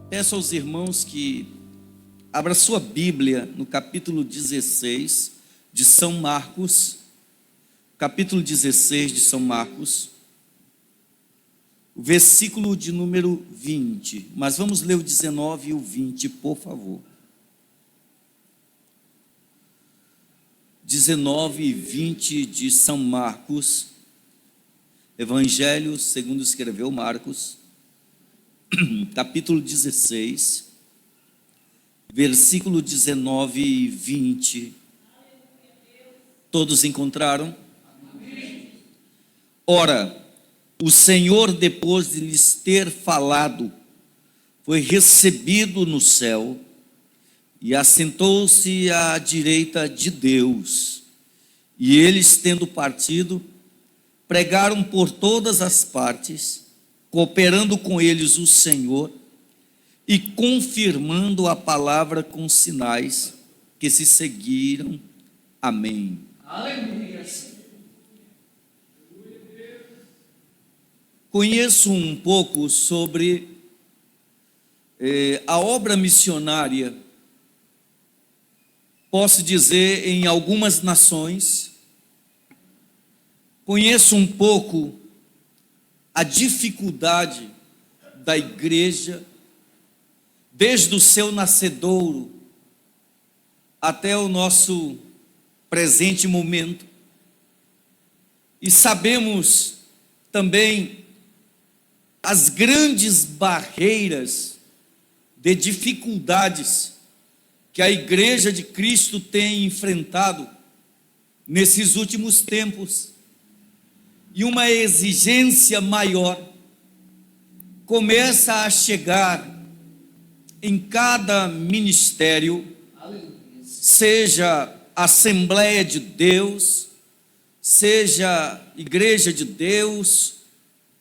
Peço aos irmãos que abra sua Bíblia no capítulo 16 de São Marcos, capítulo 16 de São Marcos, o versículo de número 20, mas vamos ler o 19 e o 20, por favor. 19 e 20 de São Marcos, Evangelho segundo escreveu Marcos, capítulo 16, versículo 19 e 20. Todos encontraram? Ora, o Senhor, depois de lhes ter falado, foi recebido no céu e assentou-se à direita de Deus. E eles, tendo partido, pregaram por todas as partes, cooperando com eles o Senhor e confirmando a palavra com sinais que se seguiram. Amém. Aleluia. Conheço um pouco sobre a obra missionária. Posso dizer, em algumas nações. Conheço um pouco a dificuldade da igreja, desde o seu nascedouro até o nosso presente momento. E sabemos também as grandes barreiras de dificuldades que a Igreja de Cristo tem enfrentado nesses últimos tempos. E uma exigência maior começa a chegar em cada ministério, seja Assembleia de Deus, seja Igreja de Deus,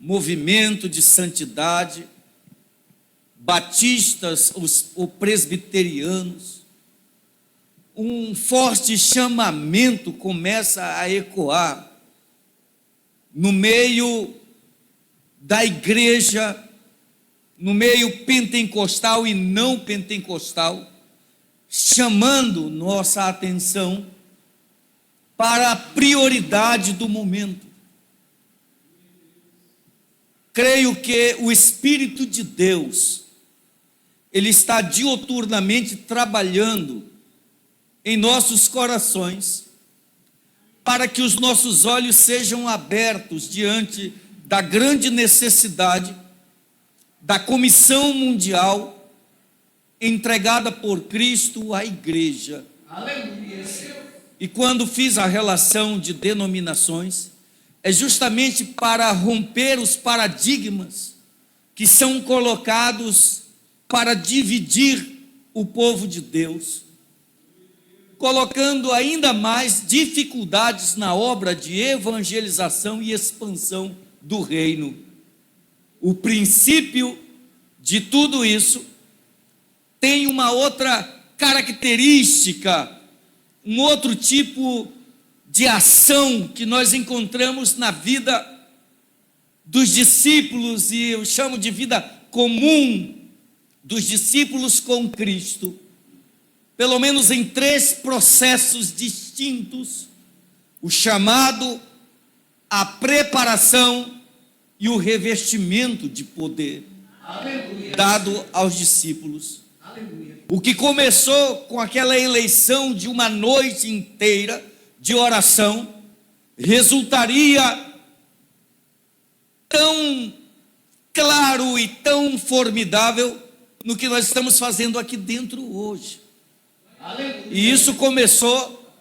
Movimento de Santidade, batistas ou presbiterianos. Um forte chamamento começa a ecoar no meio da igreja, no meio pentecostal e não pentecostal, chamando nossa atenção para a prioridade do momento. Creio que o Espírito de Deus, Ele está diuturnamente trabalhando em nossos corações, para que os nossos olhos sejam abertos diante da grande necessidade da Comissão Mundial entregada por Cristo à Igreja. Aleluia. E quando fiz a relação de denominações, é justamente para romper os paradigmas que são colocados para dividir o povo de Deus, colocando ainda mais dificuldades na obra de evangelização e expansão do reino. O princípio de tudo isso tem uma outra característica, um outro tipo de ação que nós encontramos na vida dos discípulos, e eu chamo de vida comum dos discípulos com Cristo, pelo menos em 3 processos distintos: o chamado, a preparação e o revestimento de poder. Aleluia. Dado aos discípulos. Aleluia. O que começou com aquela eleição de uma noite inteira de oração, resultaria tão claro e tão formidável no que nós estamos fazendo aqui dentro hoje. Aleluia. E isso começou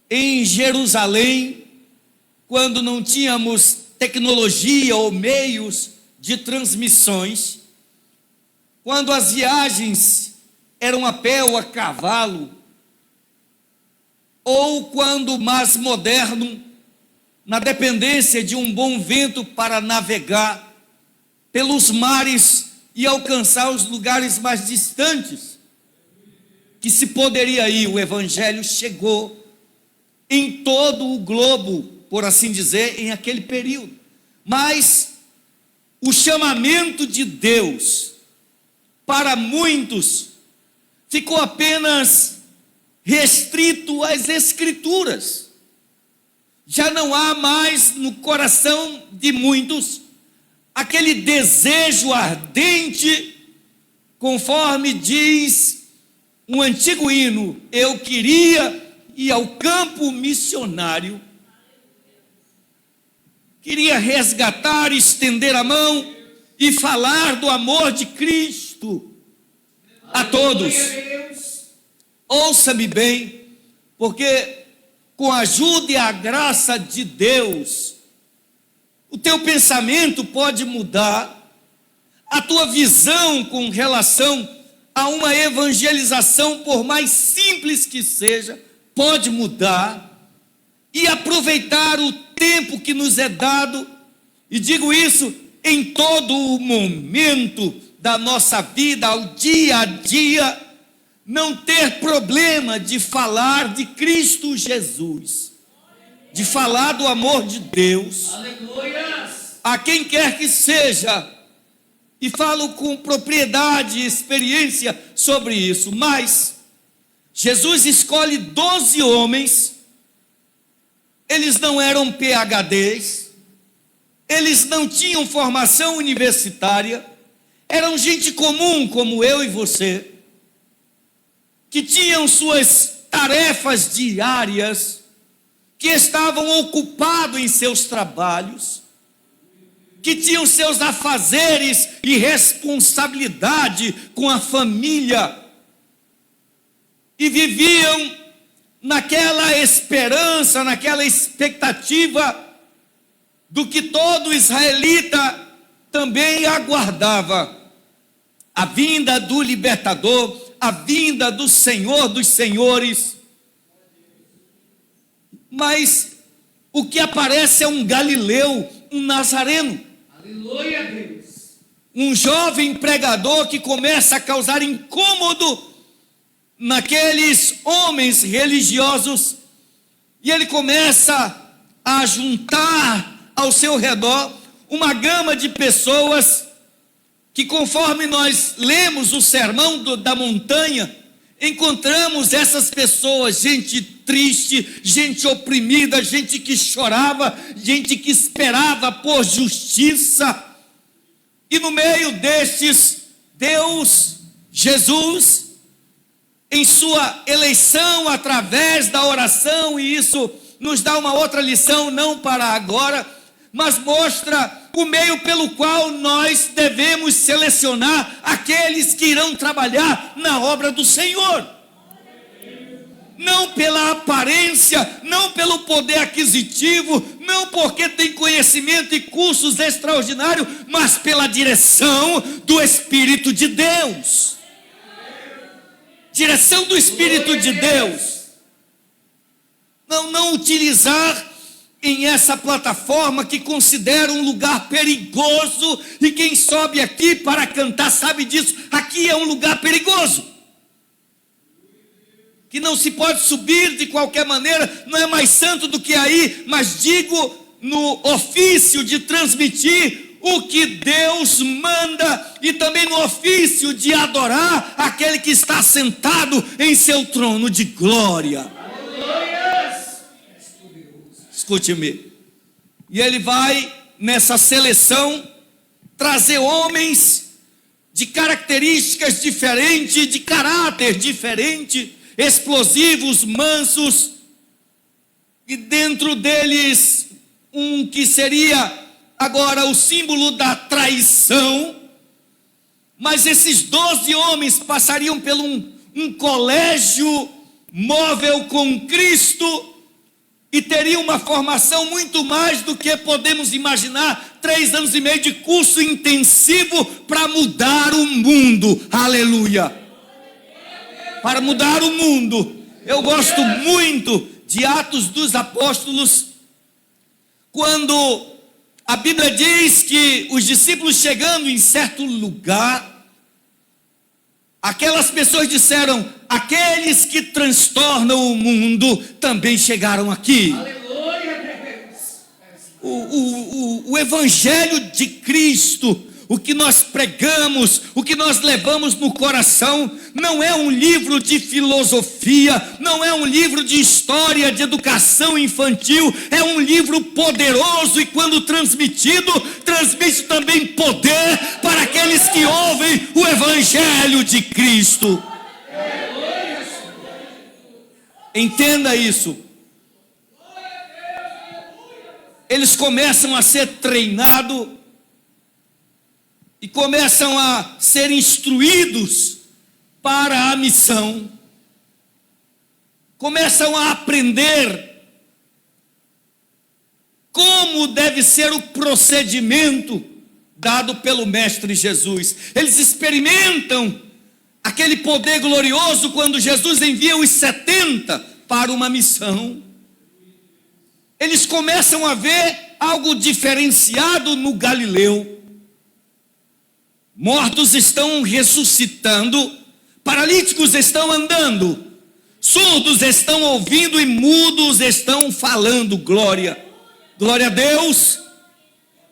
em Jerusalém, quando não tínhamos tecnologia ou meios de transmissões, quando as viagens eram a pé ou a cavalo, ou quando mais moderno, na dependência de um bom vento para navegar pelos mares e alcançar os lugares mais distantes que se poderia ir. O Evangelho chegou em todo o globo, por assim dizer, em aquele período. Mas o chamamento de Deus para muitos, ficou apenas restrito às Escrituras. Já não há mais no coração de muitos aquele desejo ardente, conforme diz um antigo hino: eu queria ir ao campo missionário, queria resgatar, estender a mão e falar do amor de Cristo a todos. Ouça-me bem, porque com a ajuda e a graça de Deus, o teu pensamento pode mudar, a tua visão com relação a uma evangelização, por mais simples que seja, pode mudar, e aproveitar o tempo que nos é dado, e digo isso em todo o momento da nossa vida, ao dia a dia, não ter problema de falar de Cristo Jesus, de falar do amor de Deus, a quem quer que seja, e falo com propriedade e experiência sobre isso. Mas Jesus escolhe 12 homens, eles não eram PhDs, eles não tinham formação universitária, eram gente comum como eu e você, que tinham suas tarefas diárias, que estavam ocupados em seus trabalhos, que tinham seus afazeres e responsabilidade com a família, e viviam naquela esperança, naquela expectativa do que todo israelita também aguardava: a vinda do libertador, a vinda do Senhor dos senhores. Mas o que aparece é um galileu, um nazareno. Aleluia, Deus. Um jovem pregador que começa a causar incômodo naqueles homens religiosos, e ele começa a juntar ao seu redor uma gama de pessoas que, conforme nós lemos o sermão da montanha, encontramos essas pessoas, gente triste, gente oprimida, gente que chorava, gente que esperava por justiça, e no meio destes, Deus, Jesus, em sua eleição através da oração, e isso nos dá uma outra lição, não para agora, mas mostra o meio pelo qual nós devemos selecionar aqueles que irão trabalhar na obra do Senhor. Não pela aparência, não pelo poder aquisitivo, não porque tem conhecimento e cursos extraordinários, mas pela direção do Espírito de Deus. Direção do Espírito de Deus. Não utilizar em essa plataforma que considero um lugar perigoso, e quem sobe aqui para cantar sabe disso. Aqui é um lugar perigoso, que não se pode subir de qualquer maneira, não é mais santo do que aí, mas digo no ofício de transmitir o que Deus manda, e também no ofício de adorar aquele que está sentado em seu trono de glória. Escute-me. E ele vai, nessa seleção, trazer homens de características diferentes, de caráter diferente, explosivos, mansos, e dentro deles um que seria agora o símbolo da traição. Mas esses 12 homens passariam por um colégio móvel com Cristo, e teriam uma formação muito mais do que podemos imaginar. 3 anos e meio de curso intensivo para mudar o mundo. Aleluia! Para mudar o mundo. Eu gosto muito de Atos dos Apóstolos, quando a Bíblia diz que os discípulos, chegando em certo lugar, aquelas pessoas disseram: aqueles que transtornam o mundo também chegaram aqui. Aleluia, Deus. O Evangelho de Cristo, o que nós pregamos, o que nós levamos no coração, não é um livro de filosofia, não é um livro de história, de educação infantil, é um livro poderoso e quando transmitido, transmite também poder para aqueles que ouvem o Evangelho de Cristo. Entenda isso. Eles começam a ser treinados e começam a ser instruídos para a missão. Começam a aprender como deve ser o procedimento dado pelo Mestre Jesus. Eles experimentam aquele poder glorioso quando Jesus envia os 70 para uma missão. Eles começam a ver algo diferenciado no Galileu. Mortos estão ressuscitando, paralíticos estão andando, surdos estão ouvindo e mudos estão falando. Glória a Deus.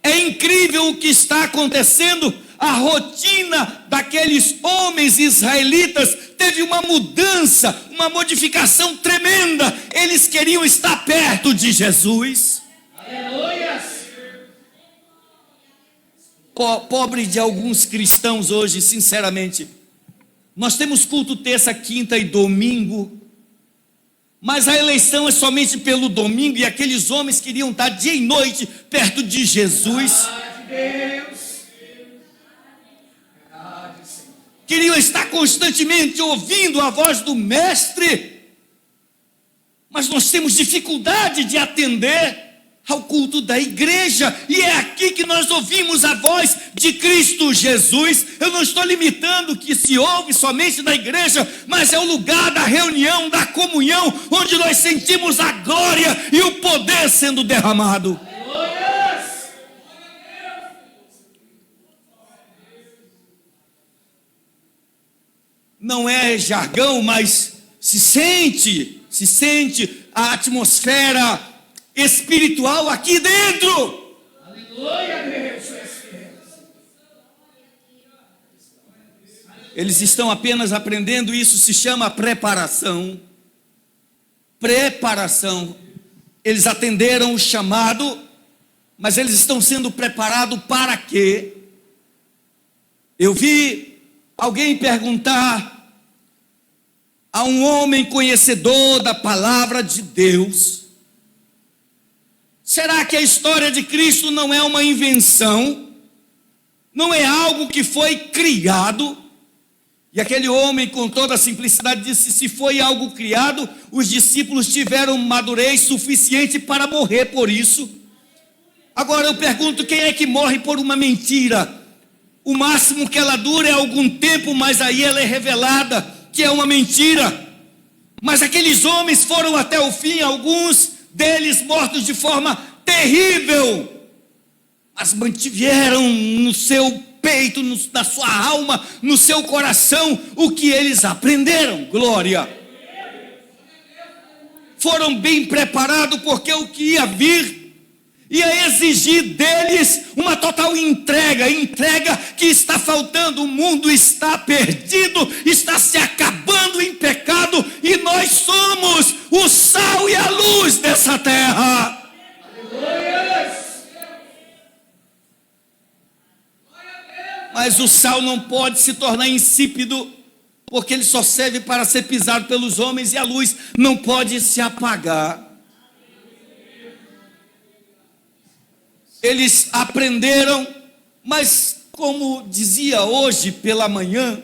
É incrível o que está acontecendo. A rotina daqueles homens israelitas teve uma mudança, uma modificação tremenda. Eles queriam estar perto de Jesus. Aleluia! Pobre de alguns cristãos hoje, sinceramente. Nós temos culto terça, quinta e domingo, mas a eleição é somente pelo domingo, e aqueles homens queriam estar dia e noite perto de Jesus. Queriam estar constantemente ouvindo a voz do Mestre, mas nós temos dificuldade de atender ao culto da igreja, e é aqui que nós ouvimos a voz de Cristo Jesus. Eu não estou limitando que se ouve somente na igreja, mas é o lugar da reunião, da comunhão, onde nós sentimos a glória e o poder sendo derramado. Não é jargão, mas se sente a atmosfera espiritual aqui dentro. Aleluia, Deus. Eles estão apenas aprendendo, isso se chama preparação. Eles atenderam o chamado, mas eles estão sendo preparados para quê? Eu vi alguém perguntar a um homem conhecedor da palavra de Deus: será que a história de Cristo não é uma invenção? Não é algo que foi criado? E aquele homem, com toda a simplicidade, disse: se foi algo criado, os discípulos tiveram madurez suficiente para morrer por isso. Agora eu pergunto: quem é que morre por uma mentira? O máximo que ela dura é algum tempo, mas aí ela é revelada que é uma mentira. Mas aqueles homens foram até o fim, alguns deles mortos de forma terrível, mas mantiveram no seu peito, na sua alma, no seu coração, o que eles aprenderam. Glória! Foram bem preparados, porque o que ia vir ia exigir deles uma total entrega que está faltando. O mundo está perdido, está se acabando em pecado, e nós somos o sal e a luz dessa terra. Mas o sal não pode se tornar insípido, porque ele só serve para ser pisado pelos homens, e a luz não pode se apagar. Eles aprenderam, mas como dizia hoje pela manhã,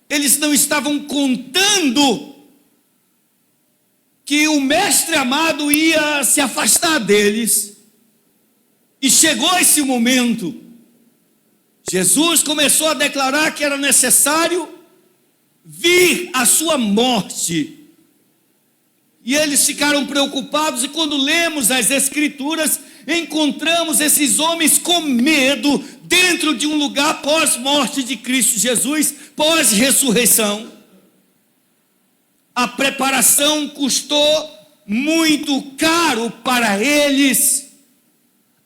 eles não estavam contando que o Mestre amado ia se afastar deles. E chegou esse momento. Jesus começou a declarar que era necessário vir a sua morte. E eles ficaram preocupados, e quando lemos as Escrituras, encontramos esses homens com medo dentro de um lugar pós-morte de Cristo Jesus, pós-ressurreição. A preparação custou muito caro para eles.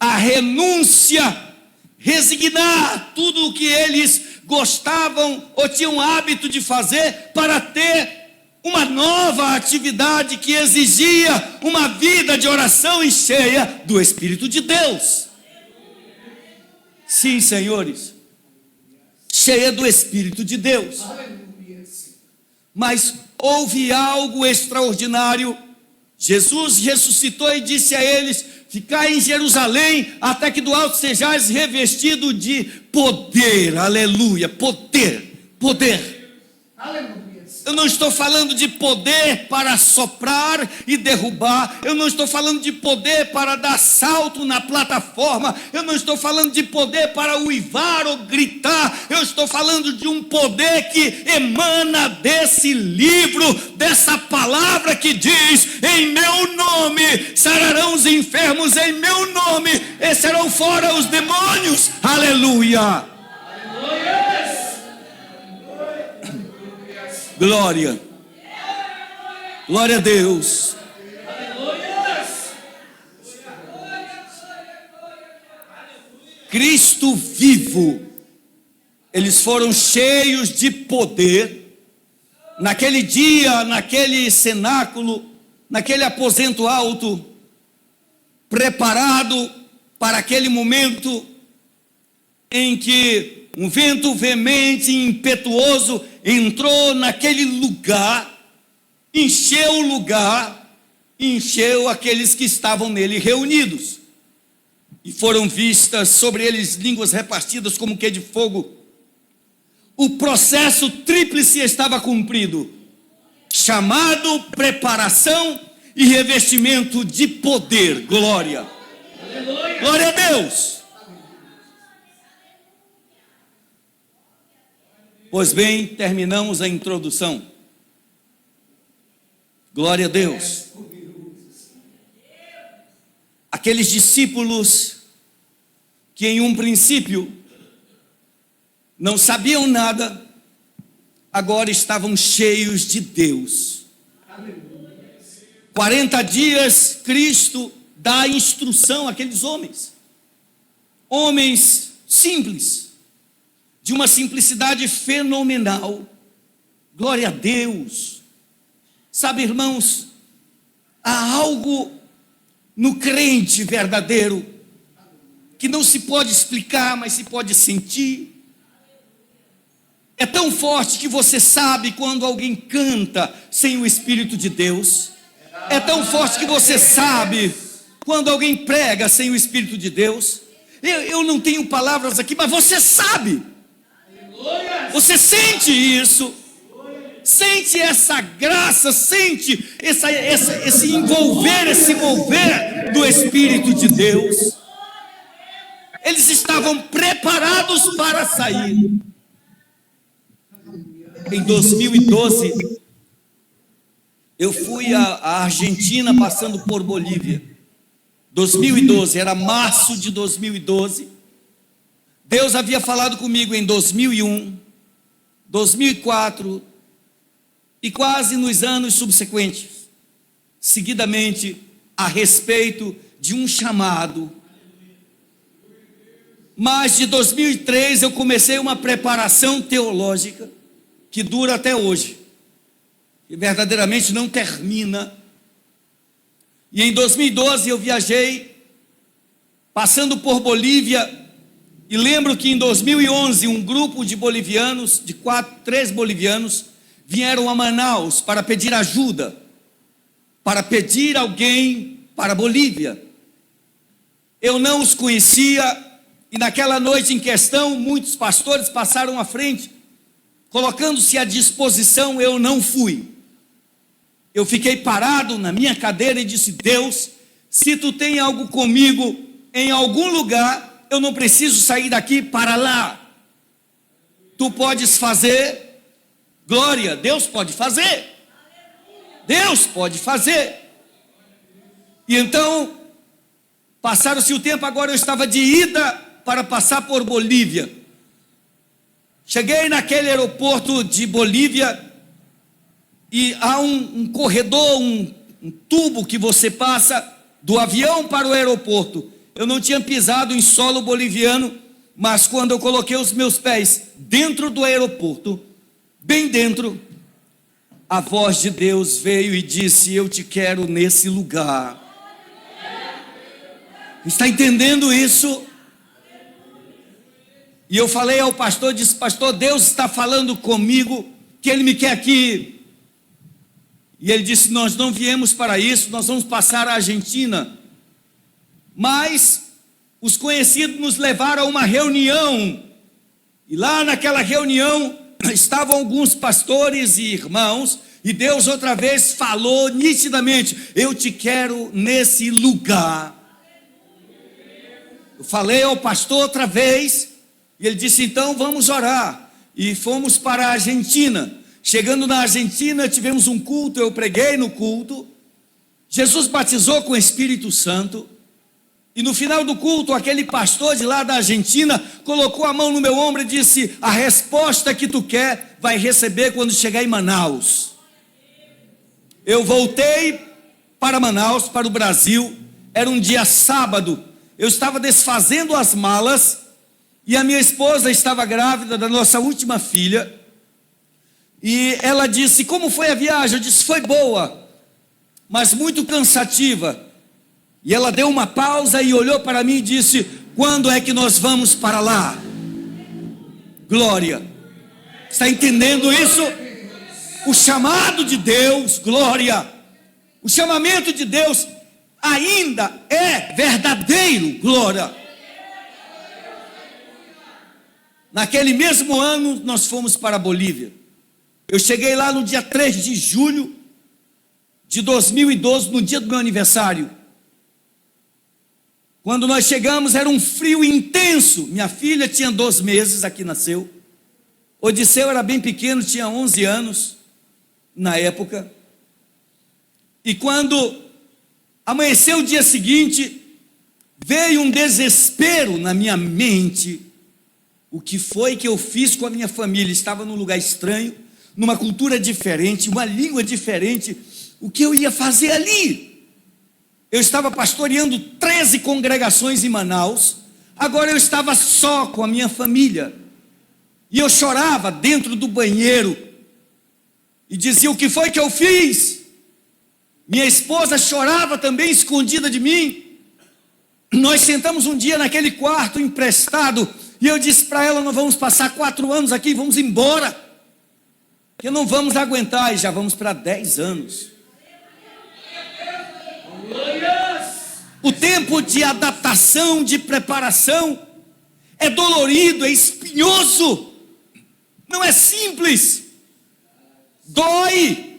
A renúncia resignar tudo o que eles gostavam ou tinham hábito de fazer para ter uma nova atividade que exigia uma vida de oração e cheia do Espírito de Deus. Sim, senhores, cheia do Espírito de Deus. Mas houve algo extraordinário. Jesus ressuscitou e disse a eles: ficai em Jerusalém, até que do alto sejais revestido de poder. Aleluia, poder, poder. Aleluia. Eu não estou falando de poder para soprar e derrubar. Eu não estou falando de poder para dar salto na plataforma. Eu não estou falando de poder para uivar ou gritar. Eu estou falando de um poder que emana desse livro, dessa palavra que diz: em meu nome sararão os enfermos, em meu nome serão fora os demônios. Aleluia. Glória, glória a Deus. Cristo vivo, eles foram cheios de poder, naquele dia, naquele cenáculo, naquele aposento alto, preparado para aquele momento em que um vento veemente e impetuoso entrou naquele lugar, encheu o lugar, encheu aqueles que estavam nele reunidos, e foram vistas sobre eles línguas repartidas como que de fogo. O processo tríplice estava cumprido: chamado, preparação e revestimento de poder. Glória, glória a Deus. Pois bem, terminamos a introdução. Glória a Deus. Aqueles discípulos que em um princípio não sabiam nada, agora estavam cheios de Deus. 40 dias Cristo dá instrução àqueles homens. Homens simples, de uma simplicidade fenomenal. Glória a Deus. Sabe, irmãos, há algo no crente verdadeiro que não se pode explicar, mas se pode sentir. É tão forte que você sabe quando alguém canta sem o Espírito de Deus. É tão forte que você sabe quando alguém prega sem o Espírito de Deus. Eu não tenho palavras aqui, mas você sabe. Você sente isso, sente essa graça, sente esse envolver, esse mover do Espírito de Deus. Eles estavam preparados para sair. Em 2012, eu fui à Argentina passando por Bolívia. 2012, era março de 2012. Deus havia falado comigo em 2001, 2004 e quase nos anos subsequentes, seguidamente, a respeito de um chamado. Mas de 2003 eu comecei uma preparação teológica que dura até hoje, e verdadeiramente não termina. E em 2012 eu viajei, passando por Bolívia. E lembro que em 2011, um grupo de bolivianos, de 3 bolivianos, vieram a Manaus para pedir ajuda, para pedir alguém para a Bolívia. Eu não os conhecia, e naquela noite em questão, muitos pastores passaram à frente, colocando-se à disposição. Eu não fui. Eu fiquei parado na minha cadeira e disse: Deus, se tu tem algo comigo em algum lugar, eu não preciso sair daqui para lá. Tu podes fazer. Glória, Deus pode fazer. Deus pode fazer. E então, passaram-se o tempo, agora eu estava de ida para passar por Bolívia. Cheguei naquele aeroporto de Bolívia e há um corredor, um tubo que você passa do avião para o aeroporto. Eu não tinha pisado em solo boliviano mas quando eu coloquei os meus pés dentro do aeroporto, bem dentro, a voz de Deus veio e disse: eu te quero nesse lugar. Está entendendo isso? E eu falei ao pastor, disse: pastor, Deus está falando comigo, que Ele me quer aqui. E ele disse: nós não viemos para isso, nós vamos passar a Argentina. Mas os conhecidos nos levaram a uma reunião, e lá naquela reunião estavam alguns pastores e irmãos, e Deus outra vez falou nitidamente: eu te quero nesse lugar. Eu falei ao pastor outra vez, e ele disse: então vamos orar. E fomos para a Argentina. Chegando na Argentina, tivemos um culto, eu preguei no culto. Jesus batizou com o Espírito Santo. E no final do culto, aquele pastor de lá da Argentina colocou a mão no meu ombro e disse: a resposta que tu quer vai receber quando chegar em Manaus. Eu voltei para Manaus, para o Brasil. Era um dia sábado. Eu estava desfazendo as malas e a minha esposa estava grávida da nossa última filha. E ela disse: como foi a viagem? Eu disse: foi boa, mas muito cansativa. E ela deu uma pausa e olhou para mim e disse: quando é que nós vamos para lá? Glória. Está entendendo isso? O chamado de Deus, glória. O chamamento de Deus ainda é verdadeiro, glória. Naquele mesmo ano nós fomos para a Bolívia. Eu cheguei lá no dia 3 de julho de 2012, no dia do meu aniversário. Quando nós chegamos era um frio intenso. Minha filha tinha 2 meses, aqui nasceu. Odisseu era bem pequeno, tinha 11 anos na época. E quando amanheceu o dia seguinte, veio um desespero na minha mente. O que foi que eu fiz com a minha família? Estava num lugar estranho, numa cultura diferente, uma língua diferente. O que eu ia fazer ali? Eu estava pastoreando 13 congregações em Manaus. Agora eu estava só com a minha família. E eu chorava dentro do banheiro. E dizia: o que foi que eu fiz? Minha esposa chorava também, escondida de mim. Nós sentamos um dia naquele quarto emprestado. E eu disse para ela: nós vamos passar 4 anos aqui, vamos embora. Que não vamos aguentar, e já vamos para 10 anos. O tempo de adaptação, de preparação, é dolorido, é espinhoso, não é simples, dói.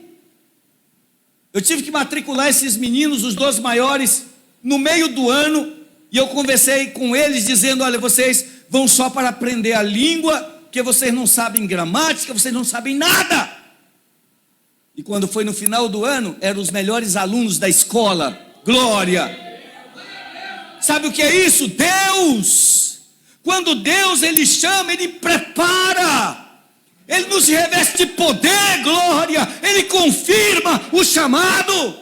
Eu tive que matricular esses meninos, os 2 maiores, no meio do ano, e eu conversei com eles dizendo: olha, vocês vão só para aprender a língua, porque vocês não sabem gramática, vocês não sabem nada. E quando foi no final do ano, eram os melhores alunos da escola. Glória. Sabe o que é isso? Deus. Quando Deus Ele chama, Ele prepara, Ele nos reveste de poder, glória. Ele confirma o chamado.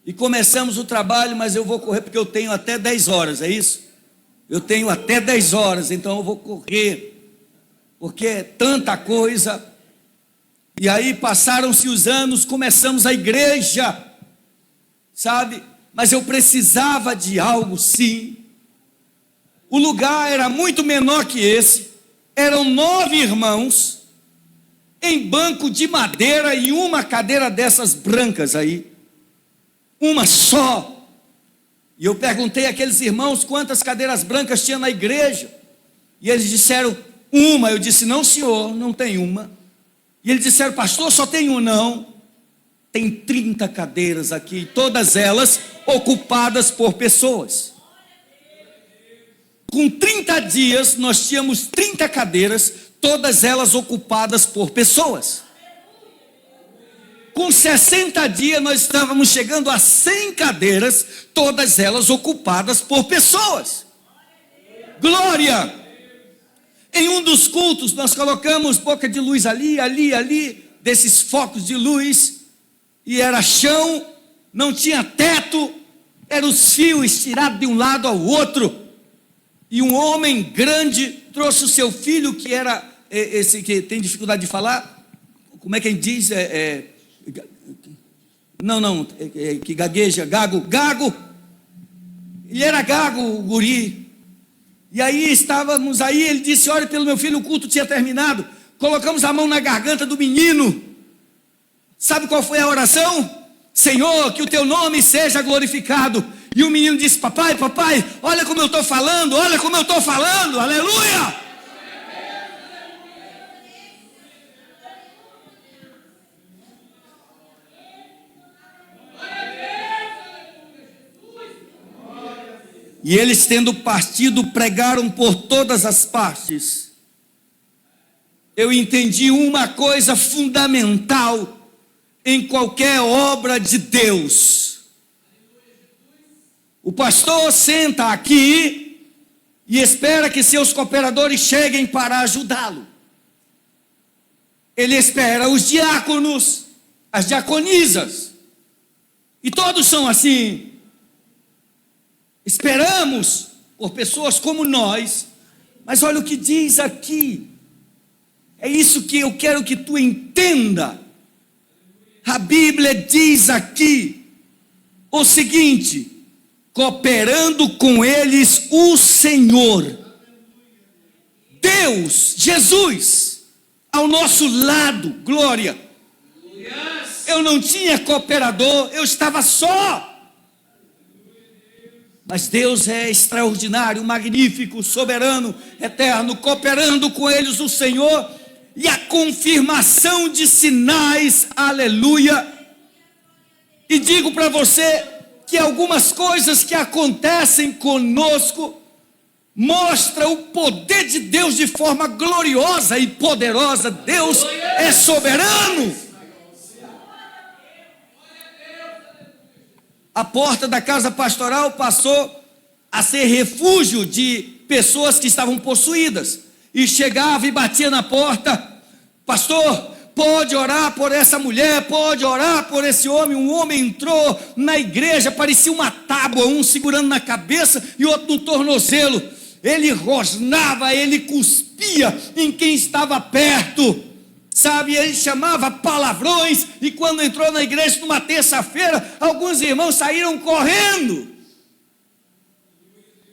E começamos o trabalho, mas eu vou correr porque eu tenho até 10 horas, é isso? Eu tenho até 10 horas, então eu vou correr, porque é tanta coisa. E aí passaram-se os anos, começamos a igreja, sabe? Mas eu precisava de algo, sim. O lugar era muito menor que esse. Eram 9 irmãos, em banco de madeira e uma cadeira dessas brancas aí. Uma só. E eu perguntei àqueles irmãos quantas cadeiras brancas tinha na igreja. E eles disseram: uma. Eu disse: não, senhor, não tem uma. E eles disseram: pastor, só tem um. Não, tem 30 cadeiras aqui, todas elas ocupadas por pessoas. Com 30 dias nós tínhamos 30 cadeiras, todas elas ocupadas por pessoas. Com 60 dias nós estávamos chegando a 100 cadeiras, todas elas ocupadas por pessoas. Glória! Em um dos cultos nós colocamos boca de luz ali, desses focos de luz, e era chão, não tinha teto. eram os fios estirados de um lado ao outro, e um homem grande trouxe o seu filho, que era esse que tem dificuldade de falar, como é que a gente diz? Que gagueja, gago, ele era gago, o guri, e aí estávamos aí, ele disse, olha pelo meu filho, o culto tinha terminado, colocamos a mão na garganta do menino, sabe qual foi a oração? Senhor, que o teu nome seja glorificado. E o menino disse, papai, olha como eu estou falando, aleluia. E eles, tendo partido, pregaram por todas as partes. Eu entendi uma coisa fundamental em qualquer obra de Deus. O pastor senta aqui e espera que seus cooperadores cheguem para ajudá-lo. Ele espera os diáconos, as diaconisas, e todos são assim. Esperamos por pessoas como nós, mas olha o que diz aqui. É isso que eu quero que tu entenda. A Bíblia diz aqui o seguinte: cooperando com eles o Senhor, Deus, Jesus, ao nosso lado, glória. Eu não tinha cooperador, eu estava só. Mas Deus é extraordinário, magnífico, soberano, eterno, cooperando com eles o Senhor, e a confirmação de sinais, aleluia. E digo para você que algumas coisas que acontecem conosco mostram o poder de Deus de forma gloriosa e poderosa. Deus é soberano. A porta da casa pastoral passou a ser refúgio de pessoas que estavam possuídas, e chegava e batia na porta: pastor, pode orar por essa mulher, pode orar por esse homem. Um homem entrou na igreja, parecia uma tábua, um segurando na cabeça e outro no tornozelo. Ele rosnava, ele cuspia em quem estava perto, sabe, ele chamava palavrões, e quando entrou na igreja numa terça-feira, alguns irmãos saíram correndo.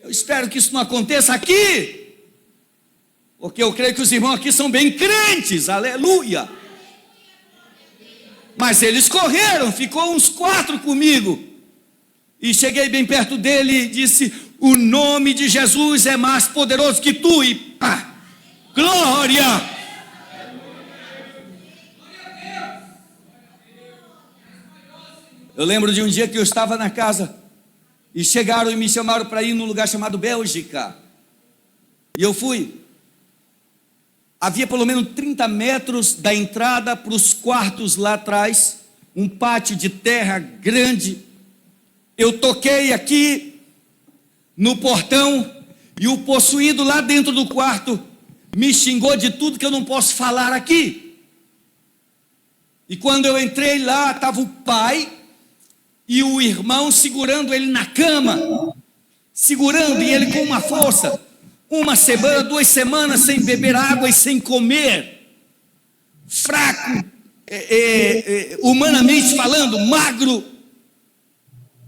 Eu espero que isso não aconteça aqui, porque eu creio que os irmãos aqui são bem crentes, aleluia. Mas eles correram, ficou uns 4 comigo, e cheguei bem perto dele e disse: o nome de Jesus é mais poderoso que tu, e pá, glória. Eu lembro de um dia que eu estava na casa e chegaram e me chamaram para ir num lugar chamado Bélgica. E eu fui. Havia pelo menos 30 metros da entrada para os quartos lá atrás, um pátio de terra grande. Eu toquei aqui no portão e o possuído lá dentro do quarto me xingou de tudo que eu não posso falar aqui. E quando eu entrei lá, estava o pai e o irmão segurando ele na cama, segurando, e ele com uma força, 1 semana, 2 semanas sem beber água e sem comer, fraco, humanamente falando, magro.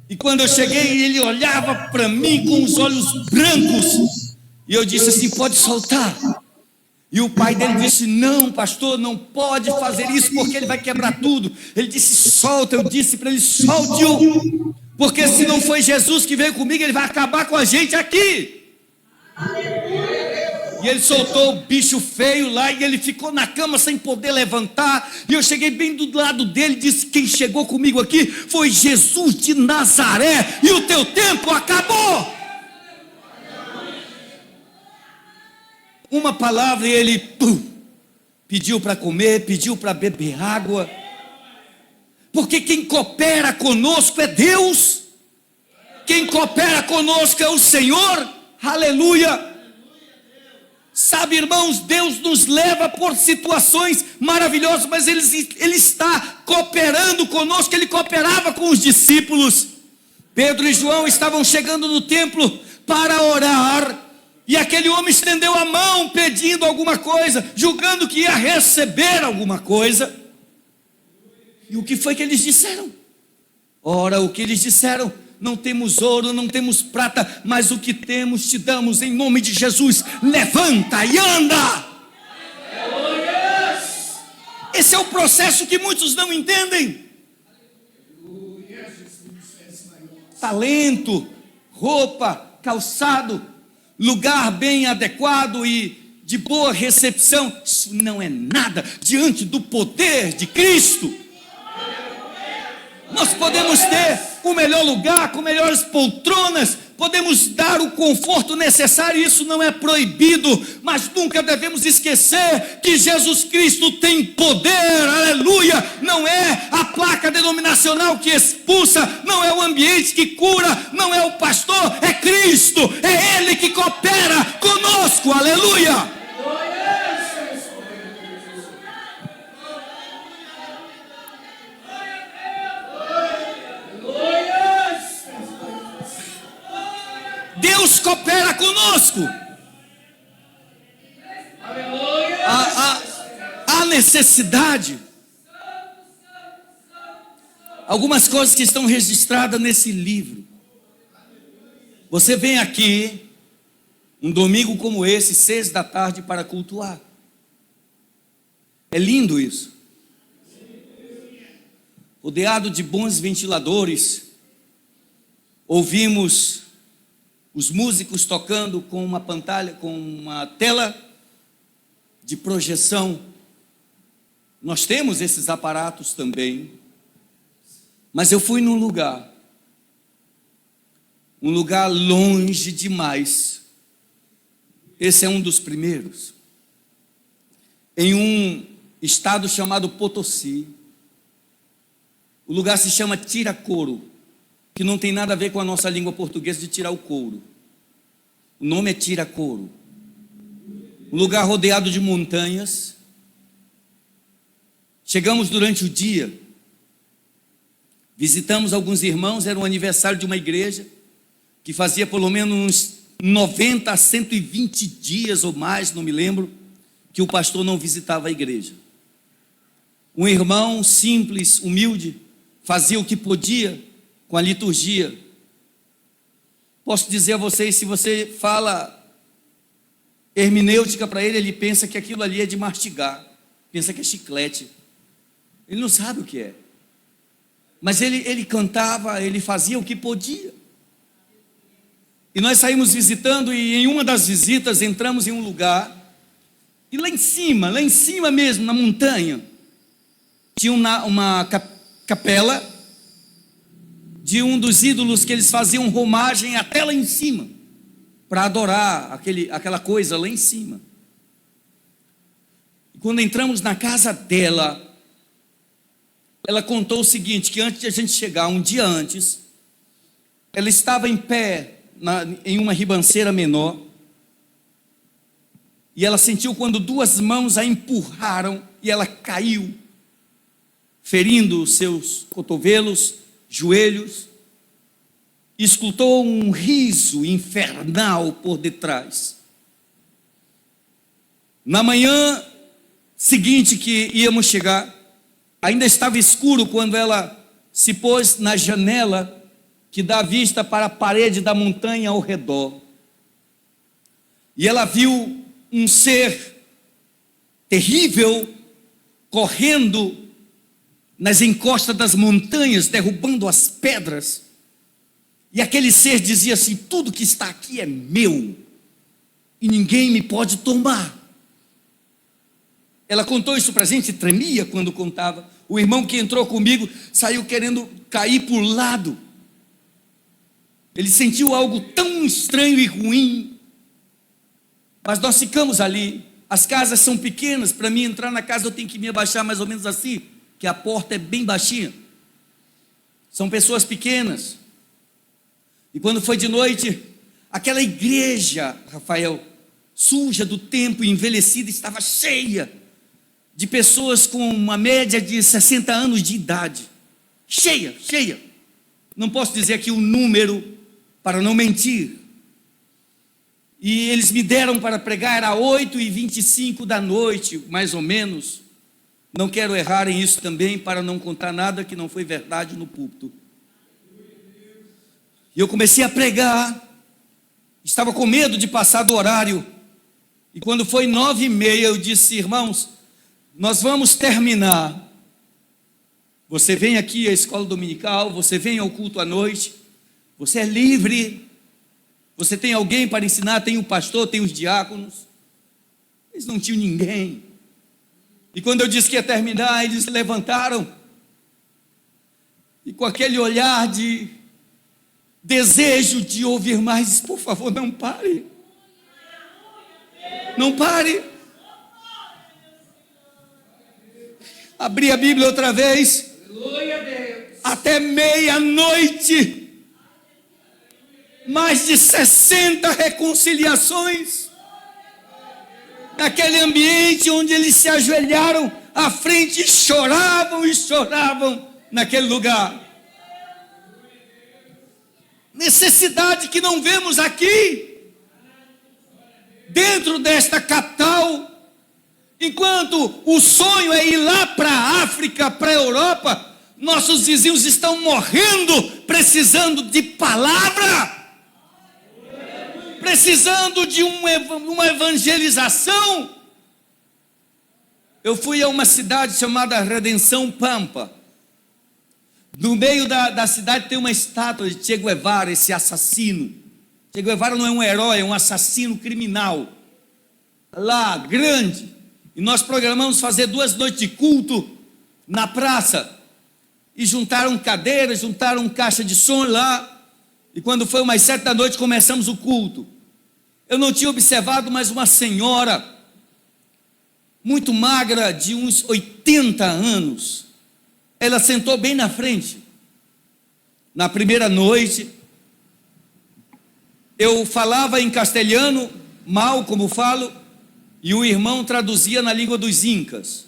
E quando eu cheguei, ele olhava para mim com os olhos brancos, e eu disse assim: pode soltar. E o pai dele disse: não, pastor, não pode fazer isso, porque ele vai quebrar tudo. Ele disse: solta. Eu disse para ele: solte-o, porque se não foi Jesus que veio comigo, ele vai acabar com a gente aqui. E ele soltou o bicho feio lá, e ele ficou na cama sem poder levantar. E eu cheguei bem do lado dele e disse: quem chegou comigo aqui foi Jesus de Nazaré, e o teu tempo acabou. Uma palavra e ele pediu para comer, pediu para beber água. Porque quem coopera conosco é Deus. Quem coopera conosco é o Senhor. Aleluia. Sabe, irmãos, Deus nos leva por situações maravilhosas, mas Ele está cooperando conosco. Ele cooperava com os discípulos. Pedro e João estavam chegando no templo para orar, e aquele homem estendeu a mão pedindo alguma coisa, julgando que ia receber alguma coisa. E o que foi que eles disseram? Ora, o que eles disseram: não temos ouro, não temos prata, mas o que temos te damos em nome de Jesus. Levanta e anda. Esse é o processo que muitos não entendem. Talento, roupa, calçado, lugar bem adequado e de boa recepção, isso não é nada diante do poder de Cristo. Nós podemos ter o melhor lugar, com melhores poltronas, podemos dar o conforto necessário, isso não é proibido, mas nunca devemos esquecer que Jesus Cristo tem poder, aleluia. Não é a placa denominacional que expulsa, não é o ambiente que cura, não é o pastor, é Cristo, é Ele que coopera conosco, aleluia. Deus coopera conosco. Há necessidade. Algumas coisas que estão registradas nesse livro. Você vem aqui um domingo como esse, 6 da tarde, para cultuar. É lindo isso. Rodeado de bons ventiladores, ouvimos os músicos tocando com uma pantalha, com uma tela de projeção. Nós temos esses aparatos também. Mas eu fui num lugar longe demais. Esse é um dos primeiros. Em um estado chamado Potosí. O lugar se chama Tiracoro, que não tem nada a ver com a nossa língua portuguesa de tirar o couro. O nome é Tiracoro. Um lugar rodeado de montanhas. Chegamos durante o dia, visitamos alguns irmãos, era um aniversário de uma igreja, que fazia pelo menos uns 90 a 120 dias ou mais, não me lembro, que o pastor não visitava a igreja. Um irmão simples, humilde, fazia o que podia com a liturgia. Posso dizer a vocês, se você fala hermenêutica para ele, ele pensa que aquilo ali é de mastigar, pensa que é chiclete, ele não sabe o que é, mas ele cantava, ele fazia o que podia. E nós saímos visitando, e em uma das visitas entramos em um lugar, e lá em cima mesmo, na montanha, tinha uma capela de um dos ídolos que eles faziam romagem até lá em cima, para adorar aquela coisa lá em cima. E quando entramos na casa dela, ela contou o seguinte, que antes de a gente chegar, um dia antes, ela estava em pé em uma ribanceira menor, e ela sentiu quando duas mãos a empurraram, e ela caiu, ferindo os seus cotovelos, joelhos, e escutou um riso infernal por detrás. Na manhã seguinte que íamos chegar, ainda estava escuro quando ela se pôs na janela que dá vista para a parede da montanha ao redor. E ela viu um ser terrível correndo nas encostas das montanhas, derrubando as pedras. E aquele ser dizia assim: tudo que está aqui é meu, e ninguém me pode tomar. Ela contou isso para a gente, tremia quando contava. O irmão que entrou comigo saiu querendo cair por lado. Ele sentiu algo tão estranho e ruim. Mas nós ficamos ali. As casas são pequenas. Para mim entrar na casa eu tenho que me abaixar mais ou menos assim, que a porta é bem baixinha. São pessoas pequenas. E quando foi de noite, aquela igreja, Rafael, suja do tempo, envelhecida, estava cheia de pessoas com uma média de 60 anos de idade. Cheia. não posso dizer aqui o número para não mentir. E eles me deram para pregar, era 8h25 da noite, mais ou menos. Não quero errar em isso também, para não contar nada que não foi verdade no púlpito. E eu comecei a pregar, estava com medo de passar do horário. E quando foi 9h30, eu disse: irmãos, nós vamos terminar. Você vem aqui à escola dominical, você vem ao culto à noite, você é livre. Você tem alguém para ensinar, tem o pastor, tem os diáconos. Eles não tinham ninguém. E quando eu disse que ia terminar, eles se levantaram. E com aquele olhar de desejo de ouvir mais, disse: por favor, não pare. Não pare. Abri a Bíblia outra vez. Até meia-noite. Mais de 60 reconciliações. Naquele ambiente onde eles se ajoelharam à frente e choravam naquele lugar. Necessidade que não vemos aqui, dentro desta capital. Enquanto o sonho é ir lá para a África, para a Europa, nossos vizinhos estão morrendo, precisando de palavra, precisando de uma evangelização. Eu fui a uma cidade chamada Redenção Pampa. No meio da cidade tem uma estátua de Che Guevara, esse assassino. Che Guevara não é um herói, é um assassino criminal. Lá, grande. E nós programamos fazer 2 noites de culto na praça. E juntaram cadeiras, juntaram caixa de som lá. E quando foi umas 7 da noite, começamos o culto. Eu não tinha observado, mas uma senhora, muito magra, de uns 80 anos, ela sentou bem na frente. Na primeira noite, eu falava em castelhano, mal como falo, e o irmão traduzia na língua dos incas.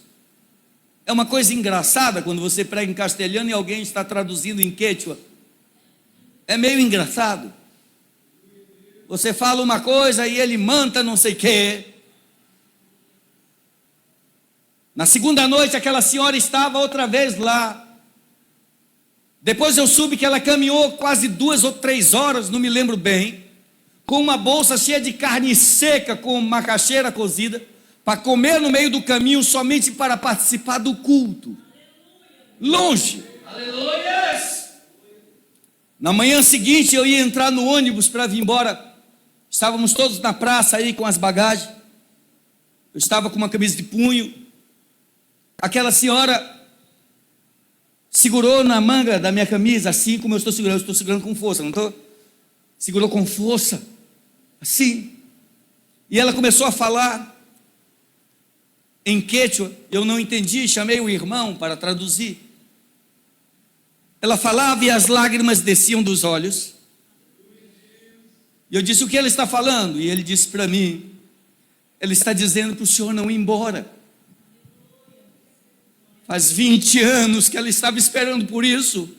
É uma coisa engraçada quando você prega em castelhano e alguém está traduzindo em quechua. É meio engraçado. Você fala uma coisa e ele manta não sei o quê. Na segunda noite aquela senhora estava outra vez lá. Depois eu soube que ela caminhou quase 2 ou 3 horas, não me lembro bem, com uma bolsa cheia de carne seca com macaxeira cozida, para comer no meio do caminho somente para participar do culto. Longe. Aleluia! Na manhã seguinte eu ia entrar no ônibus para vir embora. Estávamos todos na praça aí com as bagagens. Eu estava com uma camisa de punho. Aquela senhora segurou na manga da minha camisa, assim como eu estou segurando com força, não estou? Segurou com força, assim. E ela começou a falar em quechua. Eu não entendi, chamei o irmão para traduzir. Ela falava e as lágrimas desciam dos olhos. E eu disse: o que ela está falando? E ele disse para mim: ela está dizendo para o senhor não ir embora. Faz 20 anos que ela estava esperando por isso.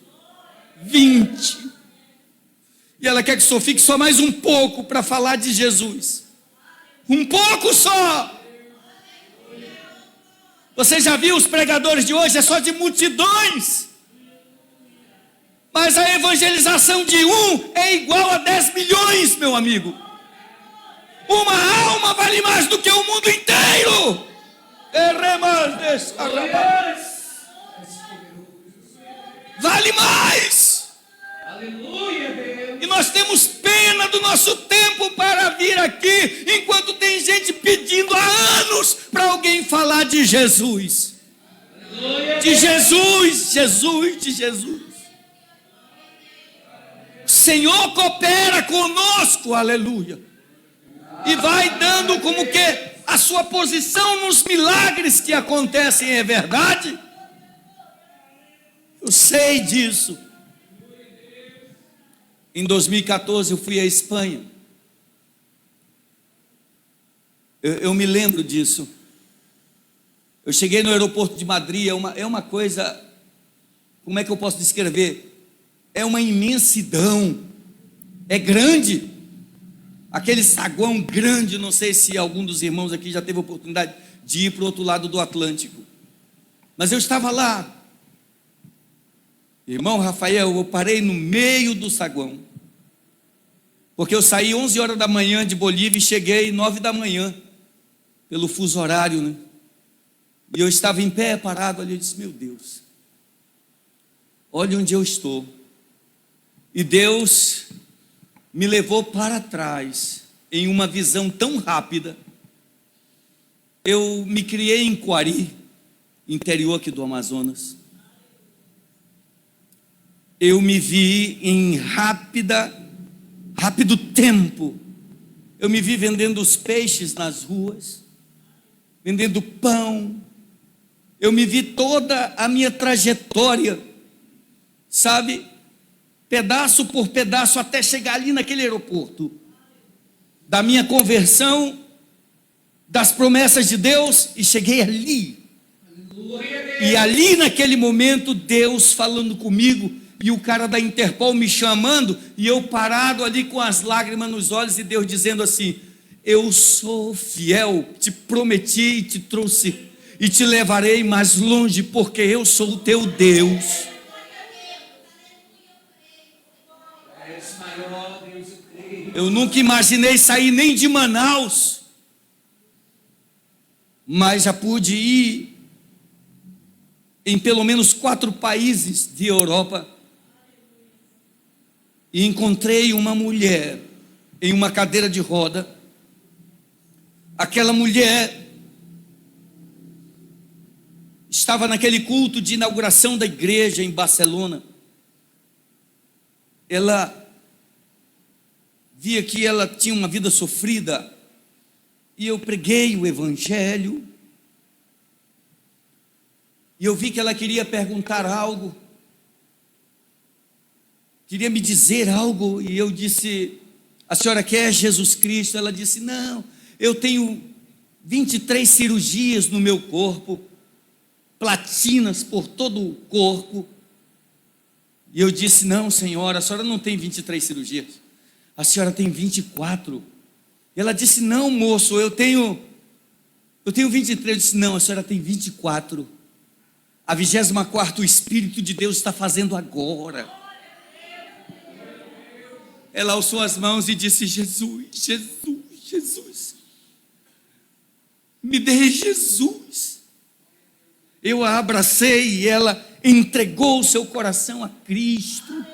20. E ela quer que o senhor fique só mais um pouco para falar de Jesus. Um pouco só. Você já viu os pregadores de hoje? É só de multidões. Mas a evangelização de um é igual a 10 milhões, meu amigo. Uma alma vale mais do que o mundo inteiro. Vale mais. E nós temos pena do nosso tempo para vir aqui, enquanto tem gente pedindo há anos para alguém falar de Jesus. De Jesus, Jesus, de Jesus. O Senhor coopera conosco, aleluia. E vai dando como que a sua posição nos milagres que acontecem é verdade. Eu sei disso. Em 2014 eu fui à Espanha. Eu me lembro disso. Eu cheguei no aeroporto de Madrid. É uma coisa, como é que eu posso descrever? é uma imensidão, é grande. Aquele saguão grande, não sei se algum dos irmãos aqui já teve a oportunidade de ir para o outro lado do Atlântico, mas eu estava lá. Irmão Rafael, eu parei no meio do saguão, porque eu saí 11 horas da manhã de Bolívia e cheguei 9 da manhã, pelo fuso horário, né? E eu estava em pé, parado ali, eu disse, meu Deus, olha onde eu estou. E Deus me levou para trás, em uma visão tão rápida. Eu me criei em Coari, interior aqui do Amazonas. Eu me vi em rápido tempo. Eu me vi vendendo os peixes nas ruas, vendendo pão. Eu me vi toda a minha trajetória, sabe, pedaço por pedaço, até chegar ali naquele aeroporto, da minha conversão, das promessas de Deus, e cheguei ali. E ali naquele momento, Deus falando comigo, e o cara da Interpol me chamando, e eu parado ali com as lágrimas nos olhos, e Deus dizendo assim, eu sou fiel, te prometi e te trouxe, e te levarei mais longe, porque eu sou o teu Deus. Eu nunca imaginei sair nem de Manaus, mas já pude ir em pelo menos 4 países de Europa, e encontrei uma mulher em uma cadeira de roda. Aquela mulher estava naquele culto de inauguração da igreja em Barcelona. Ela via que ela tinha uma vida sofrida, e eu preguei o evangelho, e eu vi que ela queria perguntar algo, queria me dizer algo, e eu disse, a senhora quer Jesus Cristo? Ela disse, não, eu tenho 23 cirurgias no meu corpo, platinas por todo o corpo. E eu disse, não senhora, a senhora não tem 23 cirurgias, a senhora tem 24. E ela disse, não moço, eu tenho 23. Eu disse, não, a senhora tem 24. A 24ª o Espírito de Deus está fazendo agora. Ela alçou as mãos e disse, Jesus, Jesus, Jesus, me dê Jesus. Eu a abracei e ela entregou o seu coração a Cristo.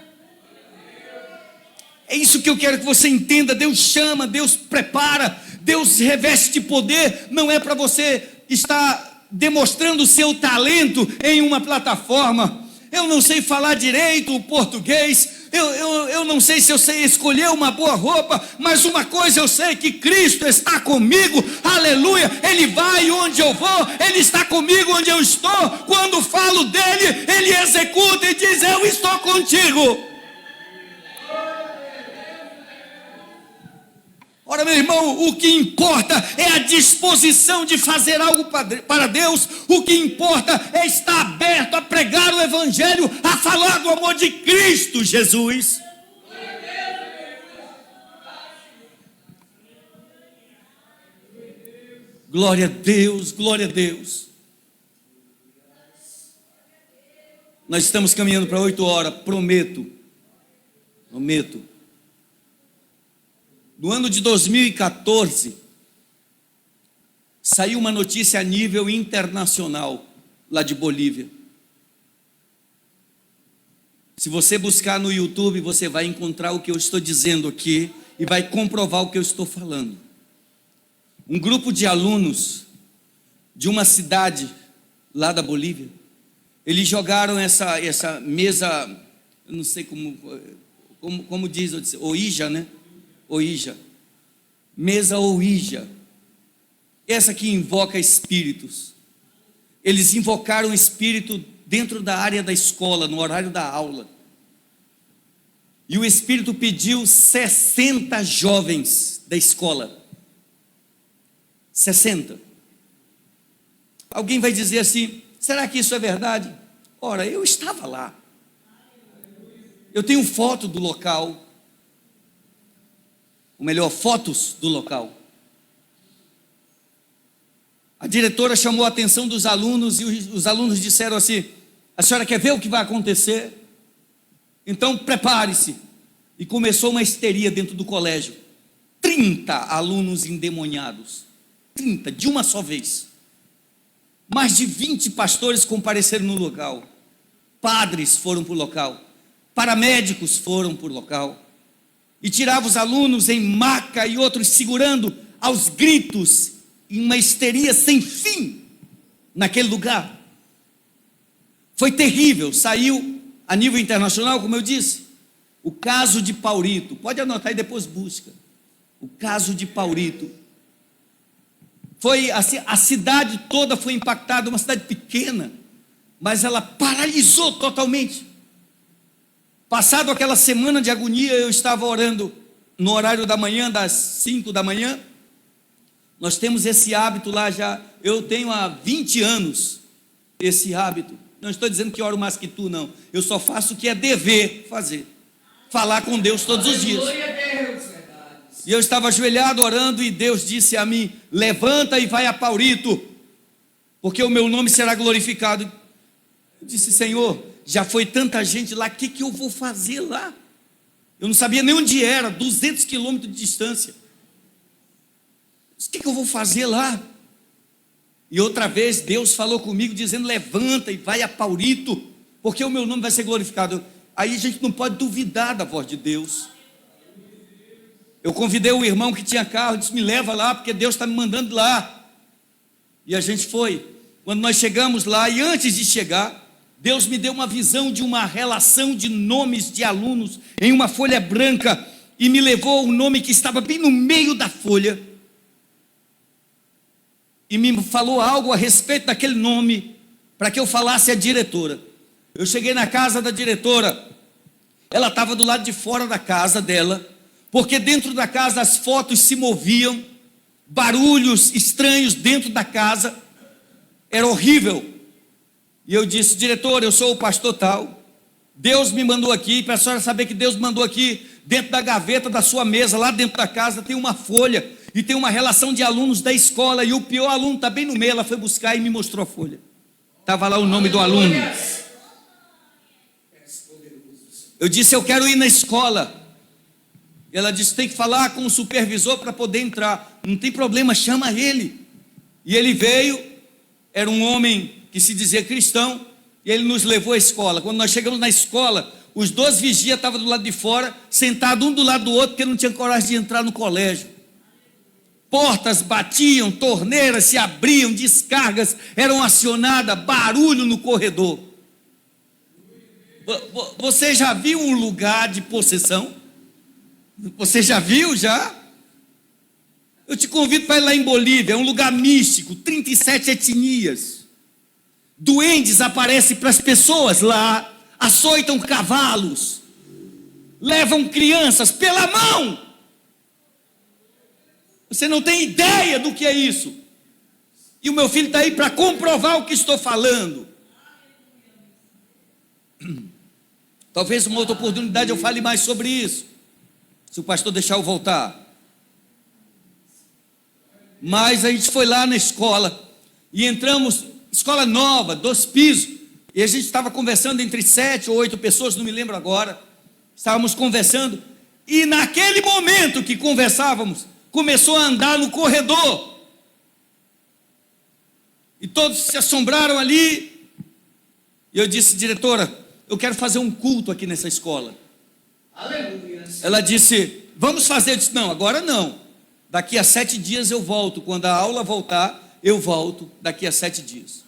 É isso que eu quero que você entenda. Deus chama, Deus prepara, Deus reveste de poder. Não é para você estar demonstrando o seu talento em uma plataforma. Eu não sei falar direito o português, eu não sei se eu sei escolher uma boa roupa, mas uma coisa eu sei, que Cristo está comigo, aleluia. Ele vai onde eu vou, Ele está comigo onde eu estou. Quando falo dEle, Ele executa e diz, eu estou contigo. Ora, meu irmão, o que importa é a disposição de fazer algo para Deus. O que importa é estar aberto a pregar o evangelho, a falar do amor de Cristo Jesus. Glória a Deus, glória a Deus. Nós estamos caminhando para 8 horas, prometo. No ano de 2014, saiu uma notícia a nível internacional, lá de Bolívia. Se você buscar no YouTube, você vai encontrar o que eu estou dizendo aqui, e vai comprovar o que eu estou falando. Um grupo de alunos, de uma cidade, lá da Bolívia, eles jogaram essa mesa, eu não sei como diz, Ouija, né? Ouija, mesa Ouija, essa que invoca espíritos. Eles invocaram o espírito dentro da área da escola, no horário da aula, e o espírito pediu 60 jovens da escola, 60. Alguém vai dizer assim, será que isso é verdade? Ora, eu estava lá, Eu tenho foto do local, ou melhor, fotos do local. A diretora chamou a atenção dos alunos e os alunos disseram assim: a senhora quer ver o que vai acontecer? Então prepare-se. E começou uma histeria dentro do colégio. 30 alunos endemoniados. 30, de uma só vez. Mais de 20 pastores compareceram no local. Padres foram para o local. Paramédicos foram para o local. E tiravam os alunos em maca e outros segurando aos gritos, em uma histeria sem fim naquele lugar. Foi terrível. Saiu a nível internacional, como eu disse, o caso de Paurito. Pode anotar e depois busca. O caso de Paurito. Foi assim, a cidade toda foi impactada, uma cidade pequena, mas ela paralisou totalmente. Passado aquela semana de agonia, eu estava orando no horário da manhã, das 5 da manhã. Nós temos esse hábito lá já, eu tenho há 20 anos esse hábito. Não estou dizendo que oro mais que tu, não. Eu só faço o que é dever fazer. Falar com Deus todos os dias. E eu estava ajoelhado orando e Deus disse a mim: levanta e vai a Paurito, porque o meu nome será glorificado. Eu disse: Senhor, já foi tanta gente lá, o que eu vou fazer lá? Eu não sabia nem onde era, 200 quilômetros de distância. O que eu vou fazer lá? E outra vez Deus falou comigo dizendo: levanta e vai a Paurito, porque o meu nome vai ser glorificado. Aí a gente não pode duvidar da voz de Deus. Eu convidei o irmão que tinha carro, disse: me leva lá, porque Deus está me mandando lá. E a gente foi. Quando nós chegamos lá, e antes de chegar, Deus me deu uma visão de uma relação de nomes de alunos em uma folha branca, e me levou o nome que estava bem no meio da folha, e me falou algo a respeito daquele nome, para que eu falasse à diretora. Eu cheguei na casa da diretora, ela estava do lado de fora da casa dela, porque dentro da casa as fotos se moviam, barulhos estranhos dentro da casa, era horrível. E eu disse: diretora, eu sou o pastor tal, Deus me mandou aqui, para a senhora saber que Deus me mandou aqui, dentro da gaveta da sua mesa, lá dentro da casa tem uma folha, e tem uma relação de alunos da escola, e o pior aluno está bem no meio. Ela foi buscar e me mostrou a folha, estava lá o nome do aluno. Eu disse: eu quero ir na escola. Ela disse: tem que falar com o supervisor para poder entrar. Não tem problema, chama ele. E ele veio, era um homem que se dizia cristão, e ele nos levou à escola. Quando nós chegamos na escola, os 2 vigias estavam do lado de fora, sentados um do lado do outro, porque não tinha coragem de entrar no colégio. Portas batiam, torneiras se abriam, descargas eram acionadas, barulho no corredor. Você já viu um lugar de possessão? Você já viu já? Eu te convido para ir lá em Bolívia, é um lugar místico, 37 etnias. Duendes aparecem para as pessoas lá, açoitam cavalos, levam crianças pela mão. Você não tem ideia do que é isso. E o meu filho está aí para comprovar o que estou falando. Talvez uma outra oportunidade eu fale mais sobre isso, se o pastor deixar eu voltar. Mas a gente foi lá na escola e entramos, escola nova, 2 pisos, e a gente estava conversando entre 7 ou 8 pessoas, não me lembro agora. Estávamos conversando, e naquele momento que conversávamos, começou a andar no corredor, e todos se assombraram ali. E eu disse: diretora, eu quero fazer um culto aqui nessa escola. Aleluia. Ela disse: vamos fazer. Eu disse: não, agora não, daqui a 7 dias eu volto. Quando a aula voltar, eu volto daqui a 7 dias.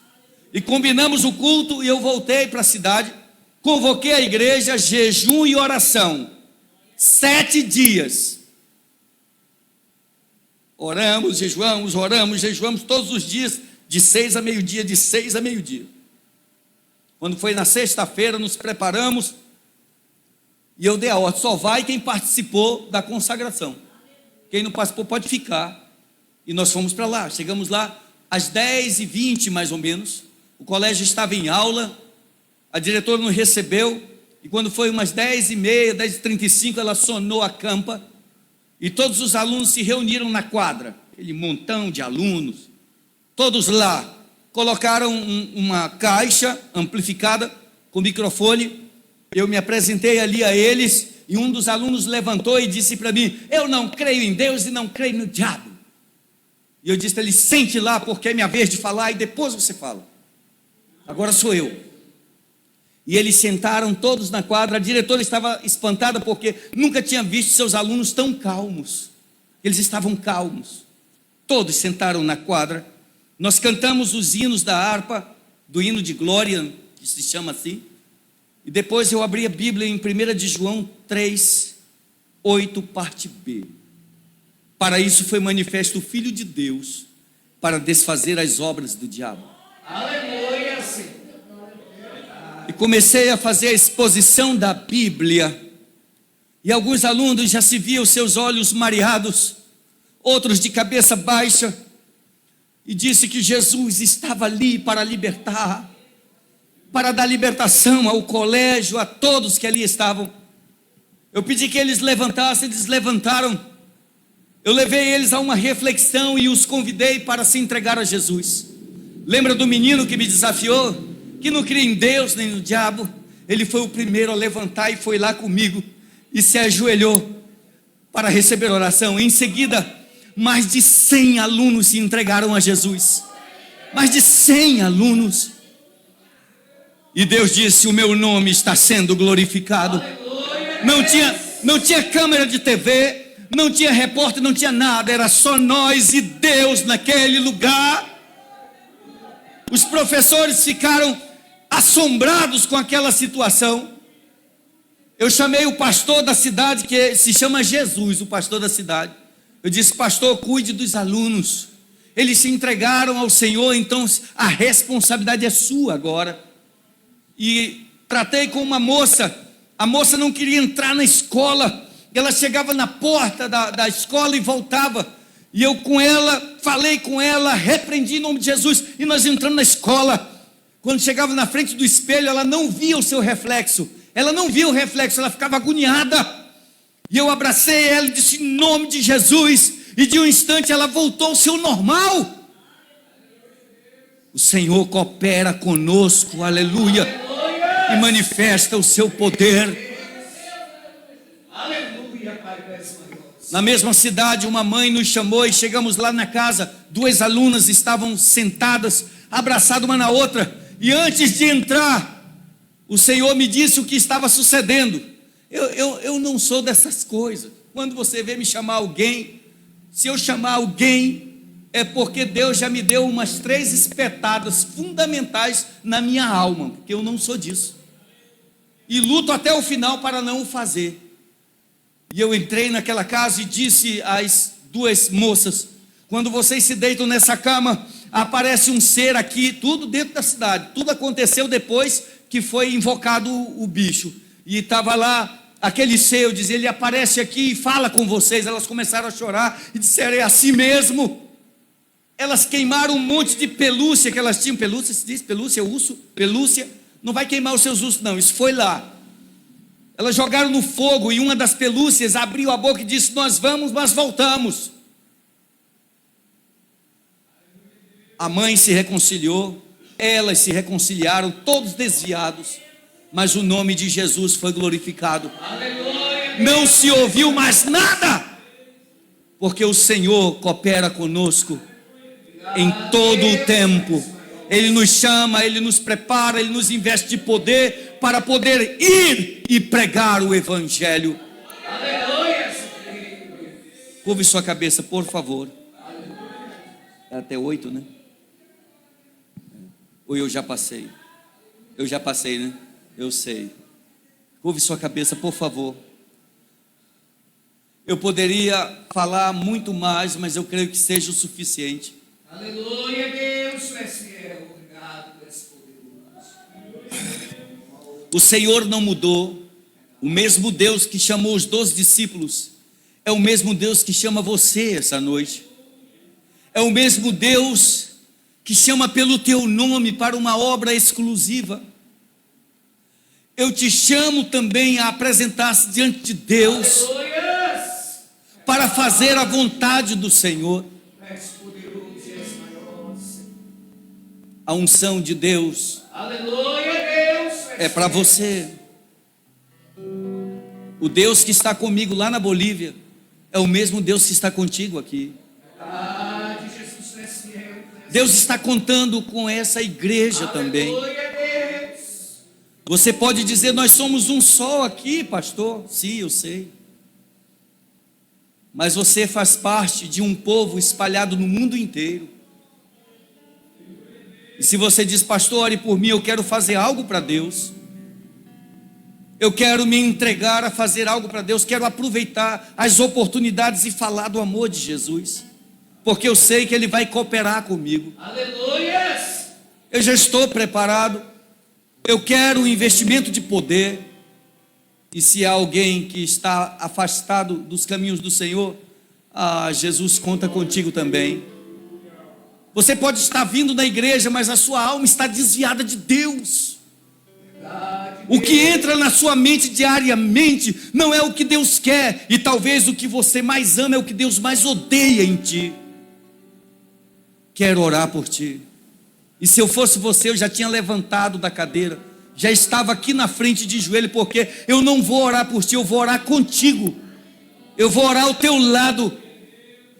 E combinamos o culto, e eu voltei para a cidade, convoquei a igreja, jejum e oração, 7 dias. Oramos, jejuamos todos os dias, de 6 a meio-dia, de 6 a meio-dia. Quando foi na sexta-feira, nos preparamos, e eu dei a ordem: só vai quem participou da consagração. Quem não participou pode ficar. E nós fomos para lá. Chegamos lá às 10h20 mais ou menos. O colégio estava em aula, a diretora nos recebeu, E quando foi umas 10h30, 10h35, ela sonou a campa, e todos os alunos se reuniram na quadra, aquele montão de alunos, todos lá, colocaram uma caixa amplificada, com microfone, eu me apresentei ali a eles, e um dos alunos levantou e disse para mim: eu não creio em Deus e não creio no diabo. E eu disse para ele: sente lá, porque é minha vez de falar, e depois você fala, agora sou eu. E eles sentaram todos na quadra. A diretora estava espantada, porque nunca tinha visto seus alunos tão calmos. Eles estavam calmos, todos sentaram na quadra. Nós cantamos os hinos da harpa, do hino de glória, que se chama assim. E depois eu abri a Bíblia em 1 de João 3:8, parte B. Para isso foi manifesto o Filho de Deus, para desfazer as obras do diabo. Aleluia, Senhor. E comecei a fazer a exposição da Bíblia, e alguns alunos já se viam seus olhos mareados, outros de cabeça baixa, e disse que Jesus estava ali para libertar, para dar libertação ao colégio, a todos que ali estavam. Eu pedi que eles levantassem, eles levantaram. Eu levei eles a uma reflexão e os convidei para se entregar a Jesus. Lembra do menino que me desafiou, que não cria em Deus nem no diabo? Ele foi o primeiro a levantar e foi lá comigo e se ajoelhou para receber oração. Em seguida, mais de 100 alunos se entregaram a Jesus. Mais de 100 alunos. E Deus disse: o meu nome está sendo glorificado. Não tinha câmera de TV, não tinha repórter, não tinha nada, era só nós e Deus naquele lugar. Os professores ficaram assombrados com aquela situação. Eu chamei o pastor da cidade, que se chama Jesus, o pastor da cidade. Eu disse: pastor, cuide dos alunos. Eles se entregaram ao Senhor, então a responsabilidade é sua agora. E tratei com uma moça. A moça não queria entrar na escola. Ela chegava na porta da escola e voltava. E eu com ela, falei com ela, repreendi em nome de Jesus. E nós entramos na escola. Quando chegava na frente do espelho, ela não via o seu reflexo. Ela não via o reflexo, ela ficava agoniada. E eu abracei ela e disse: em nome de Jesus. E de um instante ela voltou ao seu normal. O Senhor coopera conosco, aleluia. E manifesta o seu poder. Aleluia, Pai. Na mesma cidade, uma mãe nos chamou e chegamos lá na casa. 2 alunas estavam sentadas, abraçadas uma na outra. E antes de entrar, o Senhor me disse o que estava sucedendo. Eu não sou dessas coisas. Quando você vê me chamar alguém, se eu chamar alguém, é porque Deus já me deu umas 3 espetadas fundamentais na minha alma, porque eu não sou disso. E luto até o final para não o fazer. E eu entrei naquela casa e disse às 2 moças: quando vocês se deitam nessa cama, aparece um ser aqui, tudo dentro da cidade. Tudo aconteceu depois que foi invocado o bicho. E estava lá aquele ser, eu dizia: ele aparece aqui e fala com vocês. Elas começaram a chorar e disseram: é assim mesmo. Elas queimaram um monte de pelúcia que elas tinham. Pelúcia, se diz pelúcia, urso, pelúcia. Não vai queimar os seus ursos não, isso foi lá. Elas jogaram no fogo e uma das pelúcias abriu a boca e disse: nós vamos, mas voltamos. A mãe se reconciliou, elas se reconciliaram, todos desviados, mas o nome de Jesus foi glorificado. Aleluia. Não se ouviu mais nada, porque o Senhor coopera conosco em todo o tempo. Ele nos chama, Ele nos prepara, Ele nos investe de poder para poder ir e pregar o Evangelho. Aleluia. Curve sua cabeça, por favor. É até 8, né? Ou eu já passei? Eu já passei, né? Eu sei. Curve sua cabeça, por favor. Eu poderia falar muito mais, mas eu creio que seja o suficiente. Aleluia, Deus, tu és fiel. Obrigado por esse poder. O Senhor não mudou. O mesmo Deus que chamou os 12 discípulos é o mesmo Deus que chama você essa noite. É o mesmo Deus que chama pelo teu nome para uma obra exclusiva. eu te chamo também a apresentar-se diante de Deus, Aleluias. para fazer a vontade do Senhor. És poderoso e és maior. A unção de Deus Aleluia, Deus. é para você. O Deus que está comigo lá na Bolívia é o mesmo Deus que está contigo aqui. Verdade, Jesus é fiel. Deus está contando com essa igreja também. Aleluia, Deus. Você pode dizer, nós somos um só aqui, pastor. Sim, eu sei. Mas você faz parte de um povo espalhado no mundo inteiro. E se você diz, pastor, ore por mim, eu quero fazer algo para Deus. Eu quero me entregar a fazer algo para Deus. Quero aproveitar as oportunidades e falar do amor de Jesus. Porque eu sei que Ele vai cooperar comigo. Aleluias. Eu já estou preparado. Eu quero um investimento de poder. E se há alguém que está afastado dos caminhos do Senhor, Jesus conta contigo também. Você pode estar vindo na igreja, mas a sua alma está desviada de Deus. O que entra na sua mente diariamente não é o que Deus quer, e talvez o que você mais ama é o que Deus mais odeia em ti. Quero orar por ti. E se eu fosse você, eu já tinha levantado da cadeira, já estava aqui na frente de joelho, porque eu não vou orar por ti, eu vou orar contigo. Eu vou orar ao teu lado.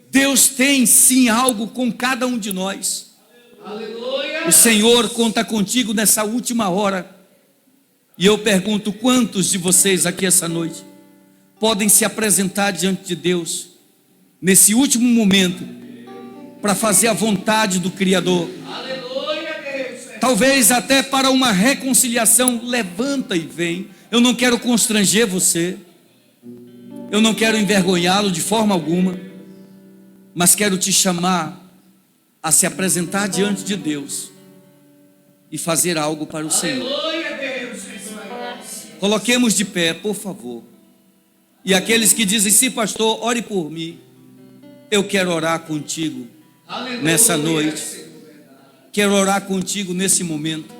Deus tem sim algo com cada um de nós. Aleluia. O Senhor conta contigo nessa última hora. E eu pergunto, quantos de vocês aqui essa noite podem se apresentar diante de Deus nesse último momento para fazer a vontade do Criador? Aleluia, Deus. Talvez até para uma reconciliação. Levanta e vem. Eu não quero constranger você, eu não quero envergonhá-lo de forma alguma, mas quero te chamar a se apresentar diante de Deus e fazer algo para o Senhor. Aleluia, Deus. Coloquemos de pé, por favor. E aqueles que dizem, sim, pastor, ore por mim. Eu quero orar contigo Aleluia, nessa noite. Senhor. Quero orar contigo nesse momento.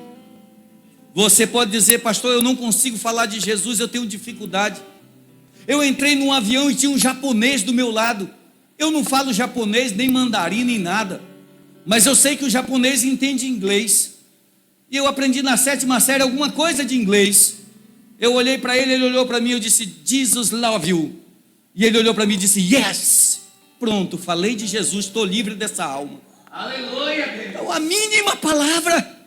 Você pode dizer, pastor, eu não consigo falar de Jesus, eu tenho dificuldade. Eu entrei num avião e tinha um japonês do meu lado. Eu não falo japonês, nem mandarim, nem nada. Mas eu sei que o japonês entende inglês. E eu aprendi na 7ª série alguma coisa de inglês. Eu olhei para ele, ele olhou para mim, eu disse, Jesus love you. E ele olhou para mim e disse, yes. Pronto, falei de Jesus, estou livre dessa alma. Aleluia, Deus. Então, a mínima palavra,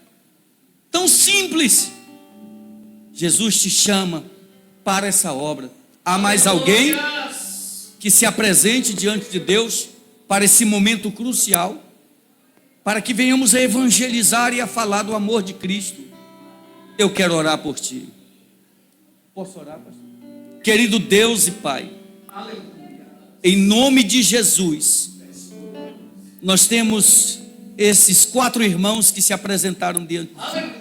tão simples. Jesus te chama para essa obra. Há mais alguém que se apresente diante de Deus para esse momento crucial, para que venhamos a evangelizar e a falar do amor de Cristo? Eu quero orar por ti. Posso orar, pastor? Querido Deus e Pai, Aleluia. em nome de Jesus, nós temos esses 4 irmãos que se apresentaram diante de ti. Aleluia.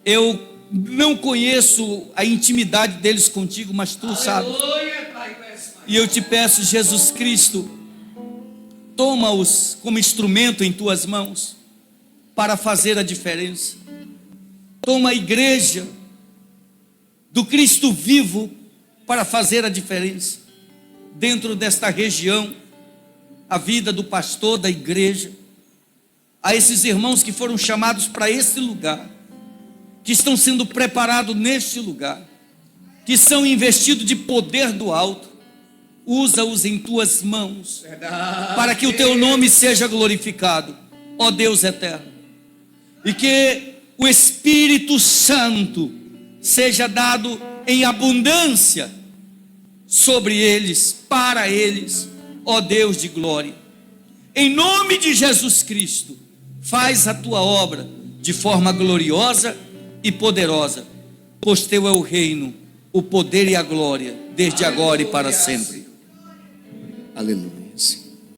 Eu não conheço a intimidade deles contigo, mas tu sabes. Aleluia, Pai. E eu te peço, Jesus Cristo, toma-os como instrumento em tuas mãos para fazer a diferença. Toma a igreja do Cristo vivo para fazer a diferença dentro desta região, a vida do pastor, da igreja, a esses irmãos que foram chamados para esse lugar, que estão sendo preparados neste lugar, que são investidos de poder do alto. Usa-os em tuas mãos, Verdade. para que o teu nome seja glorificado, ó Deus eterno, e que o Espírito Santo seja dado em abundância sobre eles, para eles, ó Deus de glória. Em nome de Jesus Cristo, faz a tua obra de forma gloriosa e poderosa, pois teu é o reino, o poder e a glória, desde agora e para sempre. Aleluia, Senhor.